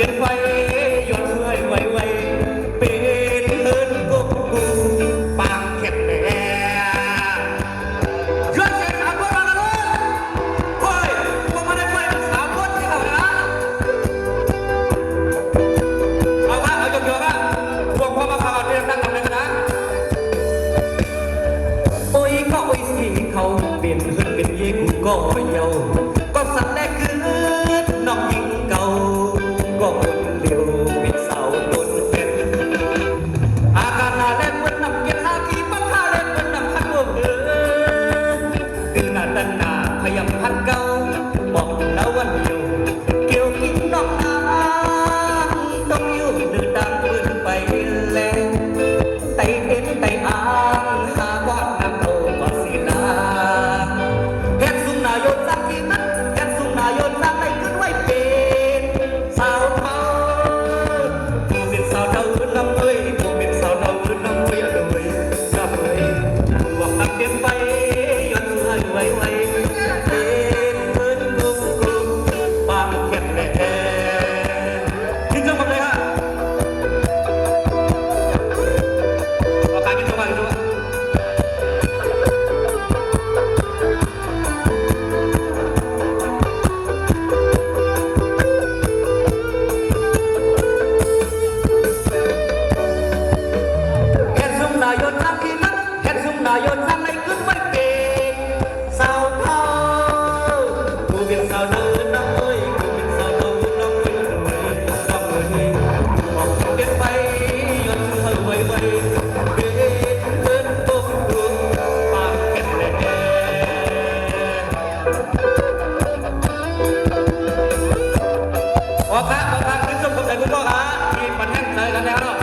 นไฟยนช่วยไวเป็นเฮินกุกกูปางเข็ดแหน่ช่วยเสียง3 คนมากันเลยเฮ้ยพวกมันได้ไฟเป็น3 คนที่เขานะเอาครับเอาจบเยอะครับพวกพ่อมาข่าวเรียนตั้งทำเลยกันนะโอ้ยก็โอ้ยสิเขาเปลี่ยนเฮินเป็นยิงก็เยาก็สั่นแรกคือน้องยิงเก่าก็คนเดียวปิดเสาต้นเป็นอาการหน้าแรงเหมือนน้ำเย็นหาขี้ปัญหาแรงเหมือนน้ำพัดวงคือหน้าดันหน้าพยายามพัดเก่าบอกแล้ววันเดียวเกี่ยวกินน้องน้ำต้องยุ่งดื้อดังเกินไปแล้วไต่เอ็นไต่อ่างหาว่าน้ำโตก็สีนาเฮ็ดสุ่มนายนสักทีนั้นเฮ็ดสุ่มนายนสักได้ขึ้นไว้เป็นสาวเทาผู้เป็นสาวเทาอื่นลำเอ้ยผู้เป็นสาวเทาอื่นลำเอ้ยเลยลำเอ้ยหวังนักเดินไปย้อนให้ไวเป็นเพิ่นกุกกุกปางเข็ดแหน่ขึ้นจังหวัดเลยฮะเอาการกินจังหวัดด้วยเฮ็ดสุ่มนายนสักทีนั้นเฮ็ดสุ่มนายนสักได้ขึ้นไว้เป็นสาวเทาผู้เป็นสาวเทาอื่นลำเอ้ยผู้เป็นสาวเทาอื่นลำเอ้ยเลยลำเอ้ยบอกเดินไปย้อนให้ไวเป็นเพิ่นกุกกุกปางเข็ดแหน่ขอครับขึ้นชมกับใจคุณพ่อครับมีปัญหาอะไรกันแล้วเนาะ